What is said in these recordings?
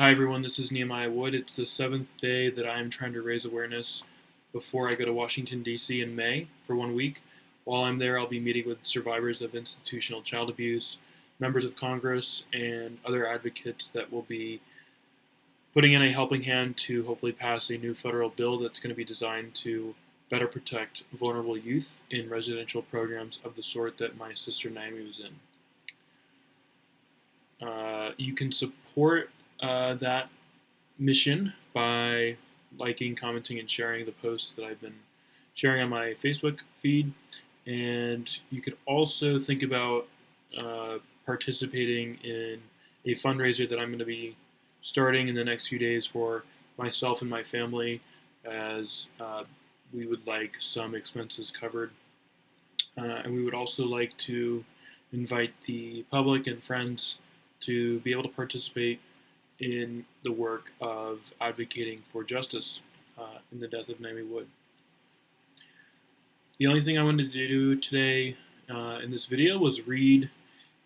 Hi everyone, this is Naomi Wood. It's the seventh day that I am trying to raise awareness before I go to Washington D.C. in May for 1 week. While I'm there, I'll be meeting with survivors of institutional child abuse, members of Congress, and other advocates that will be putting in a helping hand to hopefully pass a new federal bill that's going to be designed to better protect vulnerable youth in residential programs of the sort that my sister Naomi was in. You can support that mission by liking, commenting, and sharing the posts that I've been sharing on my Facebook feed. And you could also think about participating in a fundraiser that I'm going to be starting in the next few days for myself and my family, as we would like some expenses covered. And we would also like to invite the public and friends to be able to participate in the work of advocating for justice in the death of Naomi Wood. The only thing I wanted to do today in this video was read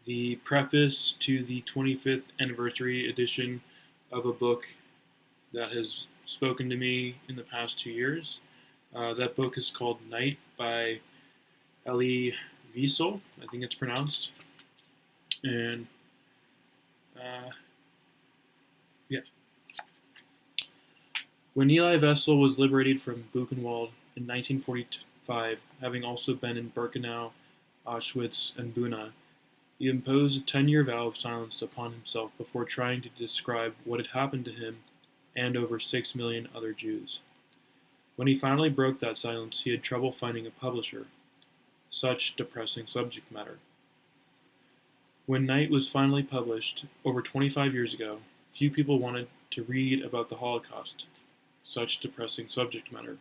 the preface to the 25th anniversary edition of a book that has spoken to me in the past 2 years. That book is called Night by Elie Wiesel, I think it's pronounced. And When Elie Wiesel was liberated from Buchenwald in 1945, having also been in Birkenau, Auschwitz, and Buna, he imposed a 10-year vow of silence upon himself before trying to describe what had happened to him and over 6 million other Jews. When he finally broke that silence, he had trouble finding a publisher. Such depressing subject matter. When Night was finally published, over 25 years ago, few people wanted to read about the Holocaust. Such depressing subject matter.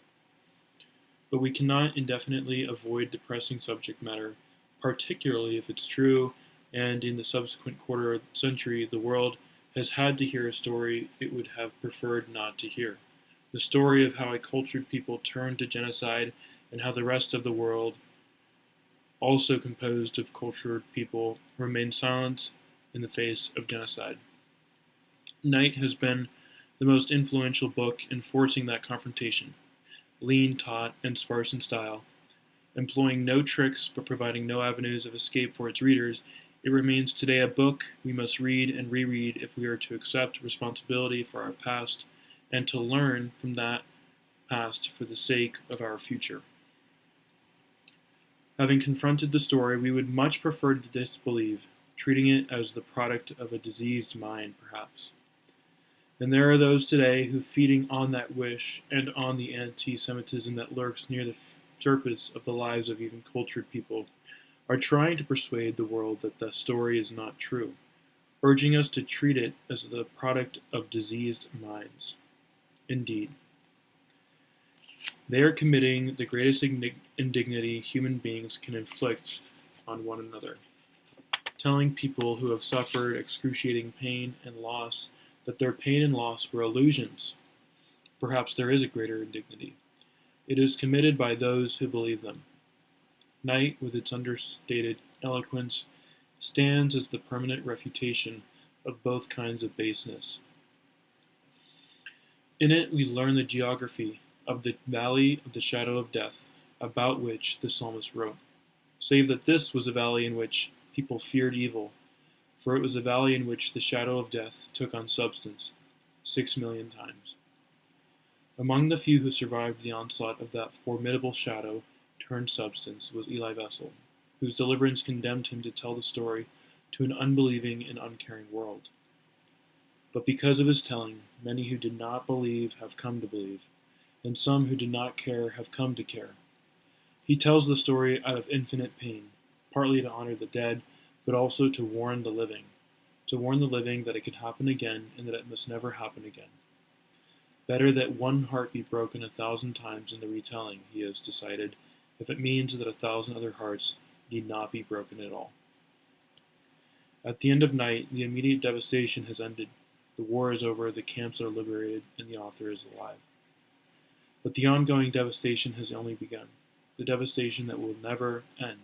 But we cannot indefinitely avoid depressing subject matter, particularly if it's true, and in the subsequent quarter century, the world has had to hear a story it would have preferred not to hear. The story of how a cultured people turned to genocide and how the rest of the world, also composed of cultured people, remained silent in the face of genocide. Night has been the most influential book in forcing that confrontation, lean, taut, and sparse in style. Employing no tricks but providing no avenues of escape for its readers, it remains today a book we must read and reread if we are to accept responsibility for our past and to learn from that past for the sake of our future. Having confronted the story, we would much prefer to disbelieve, treating it as the product of a diseased mind, perhaps. And there are those today who, feeding on that wish and on the anti-Semitism that lurks near the surface of the lives of even cultured people, are trying to persuade the world that the story is not true, urging us to treat it as the product of diseased minds. Indeed, they are committing the greatest indignity human beings can inflict on one another, telling people who have suffered excruciating pain and loss that their pain and loss were illusions. Perhaps there is a greater indignity. It is committed by those who believe them. Night, with its understated eloquence, stands as the permanent refutation of both kinds of baseness. In it we learn the geography of the valley of the shadow of death, about which the psalmist wrote, save that this was a valley in which people feared evil, for it was a valley in which the shadow of death took on substance 6 million times. Among the few who survived the onslaught of that formidable shadow turned substance was Elie Wiesel, whose deliverance condemned him to tell the story to an unbelieving and uncaring world. But because of his telling, many who did not believe have come to believe, and some who did not care have come to care. He tells the story out of infinite pain, partly to honor the dead, but also to warn the living that it could happen again and that it must never happen again. Better that one heart be broken 1,000 times in the retelling, he has decided, if it means that 1,000 other hearts need not be broken at all. At the end of Night, the immediate devastation has ended. The war is over, the camps are liberated, and the author is alive. But the ongoing devastation has only begun, the devastation that will never end.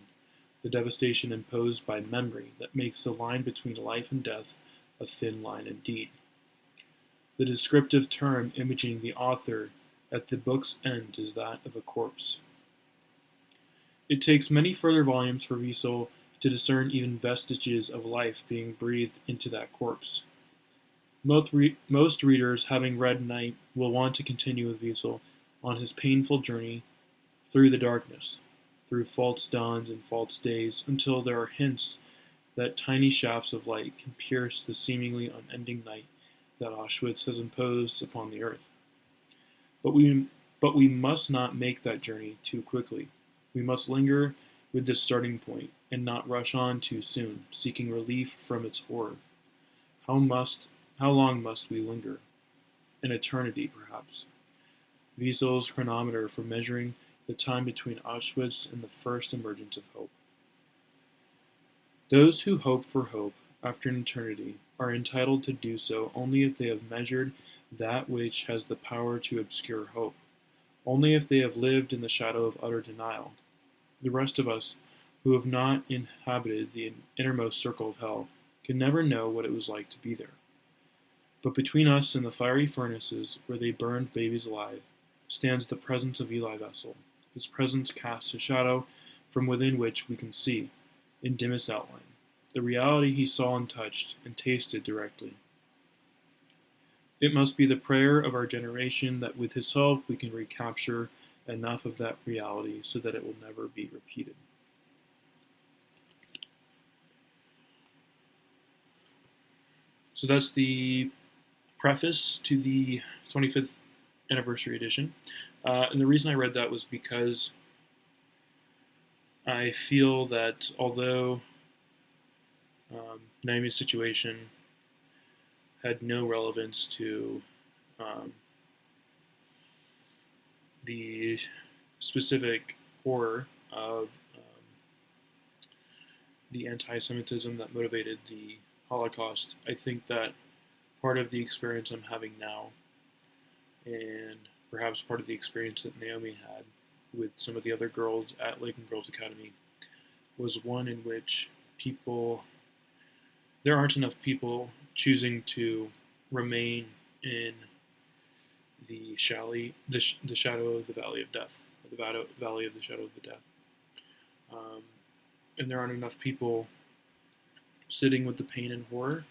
The devastation imposed by memory that makes the line between life and death a thin line indeed. The descriptive term imaging the author at the book's end is that of a corpse. It takes many further volumes for Wiesel to discern even vestiges of life being breathed into that corpse. Most readers, having read Night, will want to continue with Wiesel on his painful journey through the darkness, through false dawns and false days, until there are hints that tiny shafts of light can pierce the seemingly unending night that Auschwitz has imposed upon the earth. But we must not make that journey too quickly. We must linger with this starting point and not rush on too soon, seeking relief from its horror. How long must we linger? An eternity, perhaps. Wiesel's chronometer for measuring the time between Auschwitz and the first emergence of hope. Those who hope for hope after an eternity are entitled to do so only if they have measured that which has the power to obscure hope, only if they have lived in the shadow of utter denial. The rest of us, who have not inhabited the innermost circle of hell, can never know what it was like to be there. But between us and the fiery furnaces where they burned babies alive stands the presence of Elie Wiesel. His presence casts a shadow from within which we can see, in dimmest outline, the reality he saw and touched and tasted directly. It must be the prayer of our generation that with his help we can recapture enough of that reality so that it will never be repeated. So that's the preface to the 25th anniversary edition. And the reason I read that was because I feel that although Naomi's situation had no relevance to the specific horror of the anti-Semitism that motivated the Holocaust, I think that part of the experience I'm having now, and perhaps part of the experience that Naomi had with some of the other girls at Lakeland Girls Academy, was one in which there aren't enough people choosing to remain in the shadow of the valley of death, or the valley of the shadow of the death. And there aren't enough people sitting with the pain and horror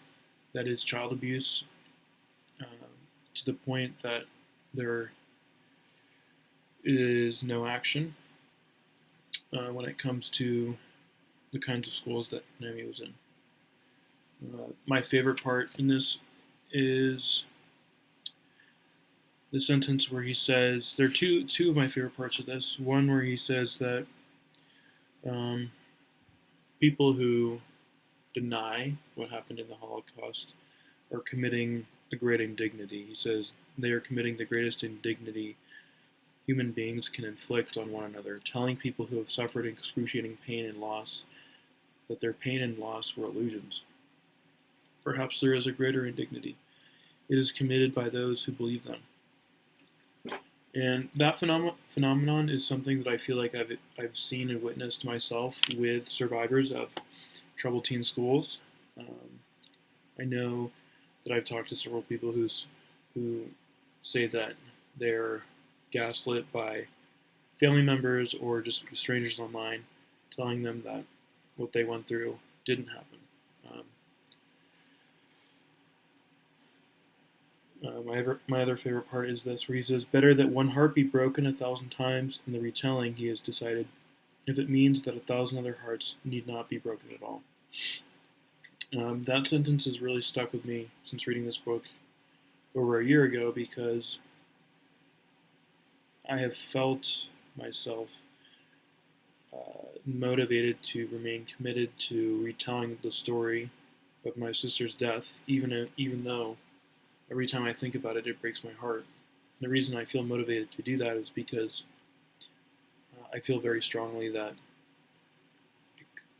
that is child abuse, to the point that there is no action when it comes to the kinds of schools that Naomi was in. My favorite part in this is the sentence where he says, there are two of my favorite parts of this. One where he says that people who deny what happened in the Holocaust are committing a great indignity. He says they are committing the greatest indignity human beings can inflict on one another, telling people who have suffered excruciating pain and loss that their pain and loss were illusions. Perhaps there is a greater indignity. It is committed by those who believe them. And that phenomenon is something that I feel like I've seen and witnessed myself with survivors of troubled teen schools. I know that I've talked to several people who say that they're gaslit by family members or just strangers online, telling them that what they went through didn't happen. My other favorite part is this, where he says, better that one heart be broken 1,000 times in the retelling, he has decided, if it means that 1,000 other hearts need not be broken at all. That sentence has really stuck with me since reading this book over a year ago, because I have felt myself motivated to remain committed to retelling the story of my sister's death, even though every time I think about it, it breaks my heart. And the reason I feel motivated to do that is because I feel very strongly that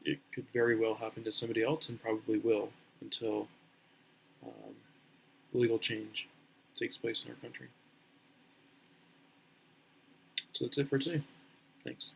it could very well happen to somebody else, and probably will, until legal change takes place in our country. So that's it for today. Thanks.